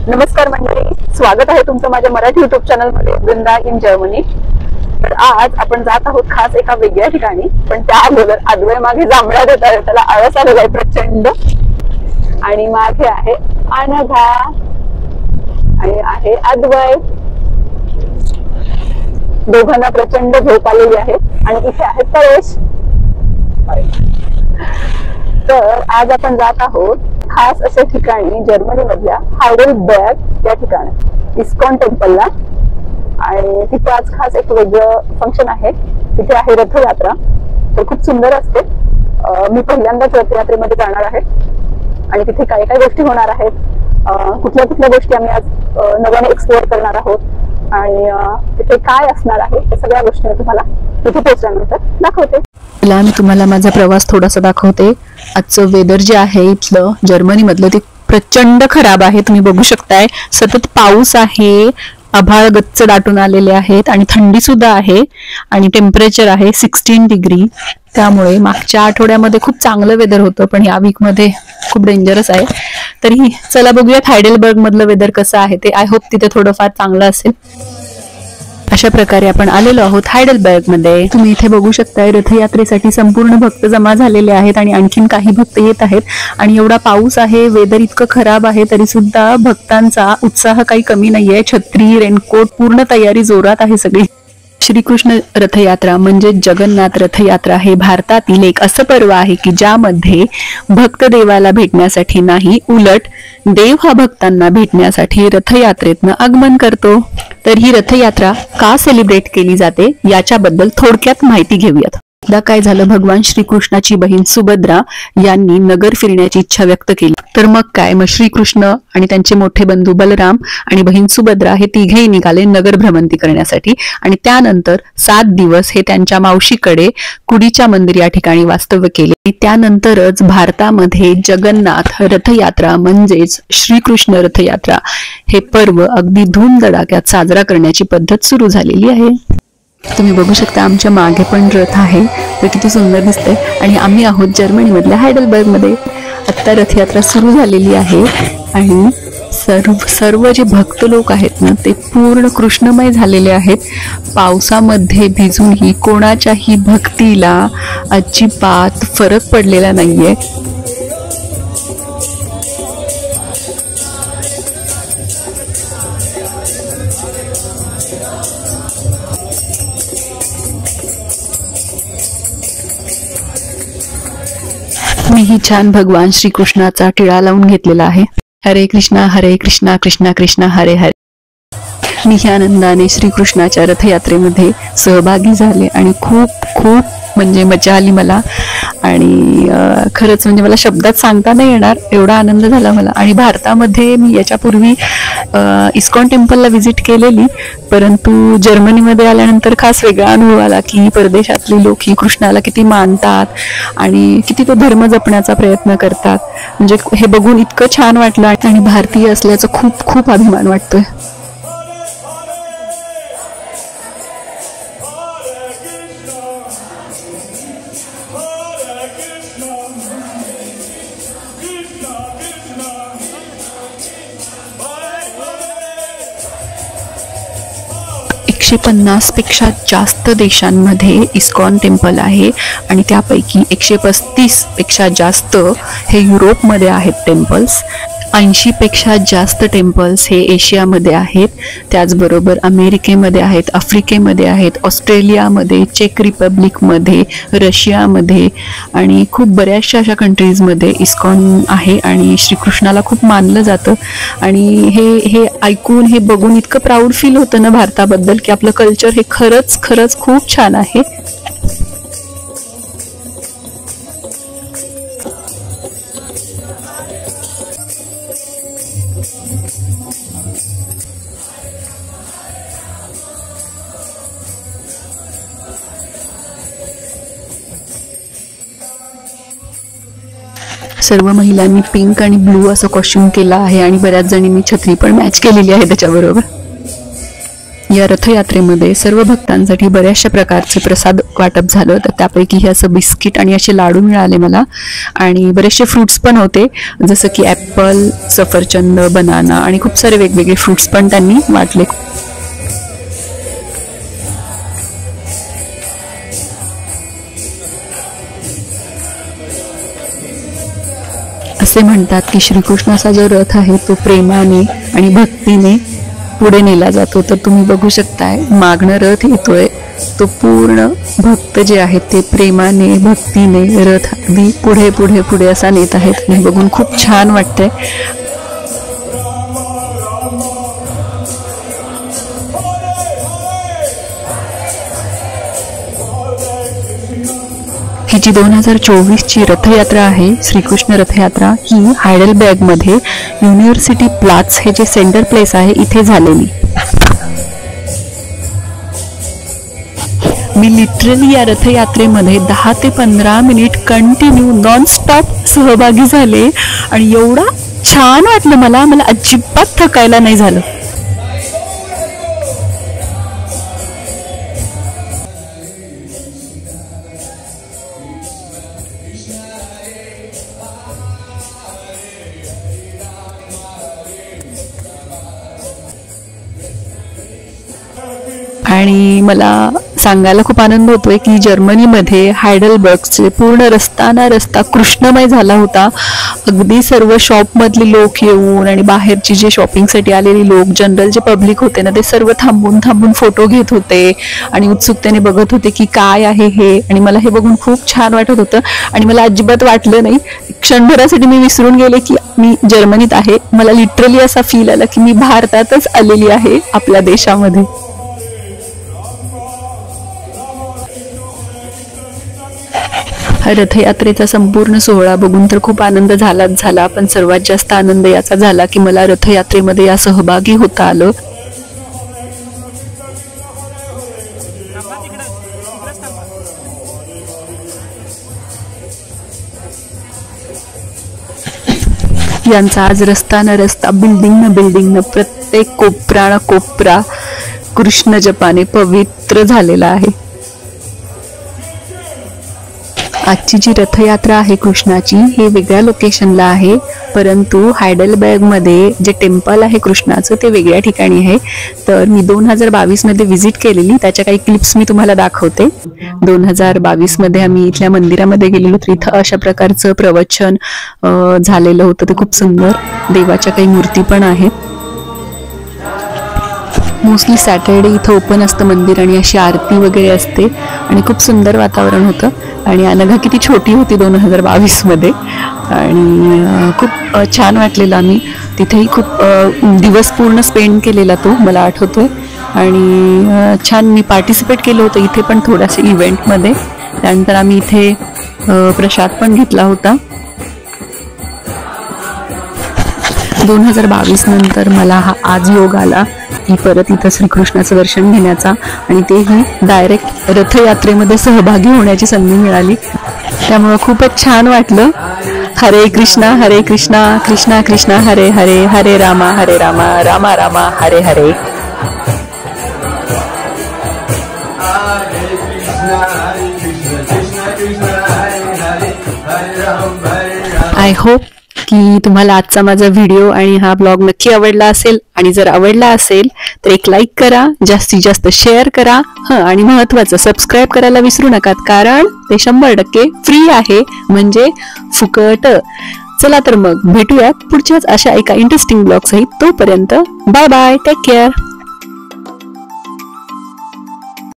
नमस्कार मंडळी, स्वागत आहे तुमचं माझ्या मराठी युट्यूब चॅनल मध्ये वृंदा इन जर्मनी। तर आज आपण जात आहोत खास एका वेगळ्या ठिकाणी, पण त्या अगोदर अद्वय मागे जांभळा देत आहे, त्याला आळस आलेला आहे प्रचंड। आणि मागे आहे अनघा आणि आहे अद्वय, दोघांना प्रचंड झोप आलेली आहे। आणि इथे आहे परेश। तर आज आपण जात आहोत खास अशा ठिकाणी जर्मनी मधल्या हायडेलबर्ग या ठिकाणी इस्कॉन टेम्पलला। आणि तिथे आज खास एक वेगळं फंक्शन आहे, तिथे आहे रथयात्रा। तर खूप सुंदर असते। मी पहिल्यांदाच रथयात्रेमध्ये जाणार आहे आणि तिथे काय काय गोष्टी होणार आहेत, कुठल्या कुठल्या गोष्टी आम्ही आज नव्याने एक्सप्लोअर करणार आहोत आणि तिथे काय असणार आहे त्या सगळ्या गोष्टी तुम्हाला तिथे पोहोचल्यानंतर दाखवते। मी तुम्हाला माझा प्रवास थोडासा दाखवते। आजचं वेदर जे आहे इथलं जर्मनी मधलं ते प्रचंड खराब आहे। तुम्ही बघू शकताय सतत पाऊस आहे, आभाळ गच्च दाटून आलेले आहेत आणि थंडी सुद्धा आहे आणि टेम्परेचर आहे 16 डिग्री। त्यामुळे मागच्या आठवड्यामध्ये खूप चांगलं वेदर होतं, पण या वीक मध्ये खूप डेंजरस आहे। तरी चला बघूयात हायडेलबर्ग मधलं वेदर कसं आहे ते। आय होप तिथे थोडंफार चांगलं असेल। अशा प्रकारे आपण आलेलो आहोत हायडेलबर्ग मध्ये। तुम्ही इथे बघू शकताय रथयात्रेसाठी संपूर्ण भक्त जमा झालेले आहेत आणि आणखीन काही भक्त येत आहेत। आणि एवढा पाऊस आहे, वेदर इतकं खराब आहे, तरी सुद्धा भक्तांचा उत्साह काही कमी नाहीये। छत्री, रेनकोट, पूर्ण तयारी जोरात आहे सगळी। श्रीकृष्ण रथयात्रा म्हणजे जगन्नाथ रथयात्रा हे भारतातील एक असं पर्व आहे की ज्यामध्ये भक्त देवाला भेटण्यासाठी नाही, उलट देव हा भक्तांना भेटण्यासाठी रथयात्रेतनं आगमन करतो। तर ही रथयात्रा का सेलिब्रेट केली जाते याच्याबद्दल थोडक्यात माहिती घेऊयात। एकदा काय झालं, भगवान श्रीकृष्णाची बहीण सुभद्रा यांनी नगर फिरण्याची इच्छा व्यक्त केली। तर मग काय, मग श्रीकृष्ण आणि त्यांचे मोठे बंधू बलराम आणि बहीण सुभद्रा हे तिघेही निघाले नगर भ्रमंती करण्यासाठी। आणि त्यानंतर 7 दिवस हे त्यांच्या मावशीकडे कुडीच्या मंदिर या ठिकाणी वास्तव्य केले। त्यानंतरच भारतामध्ये जगन्नाथ रथयात्रा म्हणजेच श्रीकृष्ण रथयात्रा हे पर्व अगदी धूमधडाक्यात साजरा करण्याची पद्धत सुरू झालेली आहे। तुम्ही बघू शकता आमच्या मागे पण रथ आहे, ते किती सुंदर दिसतंय। आणि आम्ही आहोत जर्मनी मधल्या हायडेलबर्ग मध्ये। आता रथयात्रा सुरू झालेली आहे आणि सर्व जे भक्त लोक आहेत ना ते पूर्ण कृष्णमय झालेले आहेत। पावसामध्ये भिजूनही कोणाच्याही भक्तीला अजिबात फरक पडलेला नाहीये। मीही छान भगवान श्रीकृष्णाचा टिळा लावून घेतलेला आहे। हरे कृष्णा कृष्णा कृष्णा हरे हरे। मी आनंदाने श्रीकृष्णाच्या रथयात्रेमध्ये सहभागी झाले आणि खूप म्हणजे मजा आली मला। आणि खरंच म्हणजे मला शब्दात सांगता नाही येणार एवढा आनंद झाला मला। आणि भारतामध्ये मी याच्यापूर्वी इस्कॉन टेम्पलला व्हिजिट केलेली, परंतु जर्मनीमध्ये आल्यानंतर खास वेगळा अनुभव आला की परदेशातली लोक ही कृष्णाला किती मानतात आणि किती तो धर्म जपण्याचा प्रयत्न करतात। म्हणजे हे बघून इतकं छान वाटलं आणि भारतीय असल्याचा खूप अभिमान वाटतोय। एकशे 150 पेक्षा जास्त देशांमध्ये इस्कॉन टेम्पल आहे आणि त्यापैकी 135 पेक्षा जास्त हे युरोपमध्ये आहेत टेम्पल्स। 80 पेक्षा जास्त टेम्पल्स हे एशियामध्ये आहेत, त्याचबरोबर अमेरिकेमध्ये आहेत, आफ्रिकेमध्ये आहेत, ऑस्ट्रेलियामध्ये, चेक रिपब्लिकमध्ये, रशियामध्ये आणि खूप बऱ्याचशा अशा कंट्रीजमध्ये इस्कॉन आहे आणि श्रीकृष्णाला खूप मानलं जातं। आणि हे ऐकून हे बघून इतकं प्राऊड फील होतं ना भारताबद्दल की आपलं कल्चर हे खरंच खूप छान आहे। सर्व महिलांनी पिंक आणि ब्लू असं कॉस्ट्यूम केला आहे आणि बऱ्याच जणींनी छत्री पण मॅच केलेली आहे त्याच्याबरोबर। या रथयात्रेमध्ये सर्व भक्तांसाठी बऱ्याचशा प्रकारचे प्रसाद वाटप झालं. तर त्यापैकी हे असं बिस्किट आणि असे लाडू मिळाले मला, आणि बरेचसे फ्रुट्स पण होते, जसं की ॲपल, सफरचंद, बनाना आणि खूप सारे वेगवेगळे फ्रुट्स पण त्यांनी वाटले. असे म्हणतात की श्रीकृष्णाचा जो रथ आहे तो प्रेमाने आणि भक्तीने पुढे नेला जातो. तर तुम्ही बघू शकताय मागणं रथ येतोय, तो पूर्ण भक्त जे आहेत ते प्रेमाने भक्तीने रथ अगदी पुढे पुढे पुढे असा नेत आहेत. आणि बघून खूप छान वाटतंय. ही जी 2024ची रथयात्रा आहे, श्रीकृष्ण रथयात्रा, ही हायडेलबर्गमध्ये युनिव्हर्सिटी प्लाट्स हे जे सेंटर प्लेस आहे इथे झालेली. मी लिटरली या रथयात्रेमध्ये 10 ते 15 मिनिट कंटिन्यू नॉनस्टॉप सहभागी झाले आणि एवढा छान वाटलं मला अजिबात थकायला नाही झालं. आणि मला सांगायला खूप आनंद होतोय की जर्मनीमध्ये हायडेलबर्गचे पूर्ण रस्ता कृष्णमय झाला होता. अगदी सर्व शॉपमधले लोक येऊन आणि बाहेरची जे शॉपिंगसाठी आलेली लोक, जनरल जे पब्लिक होते ना, ते सर्व थांबून फोटो घेत होते आणि उत्सुकतेने बघत होते की काय आहे हे. आणि मला हे बघून खूप छान वाटत होतं आणि मला अजिबात वाटलं नाही, क्षणभरासाठी मी विसरून गेले की मी जर्मनीत आहे. मला लिटरली असा फील आला की मी भारतातच आलेली आहे, आपल्या देशामध्ये. रथयात्रेचा संपूर्ण सोहळा बघून तर खूप आनंद झाला, पण सर्वात जास्त आनंद याचा झाला की मला रथयात्रेमध्ये या सहभागी होता आलं. यांचा आज रस्ता न रस्ता, बिल्डिंग न प्रत्येक कोपरा कृष्ण जपाने पवित्र झालेला आहे. आजची जी रथयात्रा आहे कृष्णाची, हे वेगळ्या लोकेशनला आहे, परंतु हायडेलबर्गमध्ये जे टेम्पल आहे कृष्णाचं ते वेगळ्या ठिकाणी आहे. तर मी 2022मध्ये व्हिजिट केलेली, त्याच्या काही क्लिप्स मी तुम्हाला दाखवते. 2022मध्ये आम्ही इथल्या मंदिरामध्ये गेलेलो, तर इथं अशा प्रकारचं प्रवचन झालेलं होतं. ते खूप सुंदर, देवाच्या काही मूर्ती पण आहेत. मोस्टली सॅटर्डे इथं ओपन असतं मंदिर आणि अशी आरती वगैरे असते आणि खूप सुंदर वातावरण होतं. आणि अनघा किती छोटी होती 2022मध्ये आणि खूप छान वाटलेलं. आम्ही तिथेही खूप दिवस पूर्ण स्पेंड केलेला तो मला आठवतोय. आणि छान मी पार्टिसिपेट केलं होतं इथे पण थोड्याशा इव्हेंटमध्ये. त्यानंतर आम्ही इथे प्रसाद पण घेतला होता. 2022 नंतर मला हा आज योग आला की परत इथं श्रीकृष्णाचं दर्शन घेण्याचा आणि तेही डायरेक्ट रथयात्रेमध्ये सहभागी होण्याची संधी मिळाली. त्यामुळं खूपच छान वाटलं. हरे कृष्णा कृष्णा कृष्णा हरे हरे, हरे रामा रामा रामा हरे हरे. आय होप की तुम्हाला आजचा माझा व्हिडिओ आणि हा ब्लॉग नक्की आवडला असेल. आणि जर आवडला असेल तर एक लाईक करा, जास्तीत जास्त शेअर करा, आणि महत्त्वाचं सबस्क्राईब करायला विसरू नका, कारण ते 100% फ्री आहे, म्हणजे फुकट. चला तर मग भेटूयात पुढच्याच अशा एका इंटरेस्टिंग ब्लॉग सहित. तोपर्यंत बाय बाय, टेक केअर.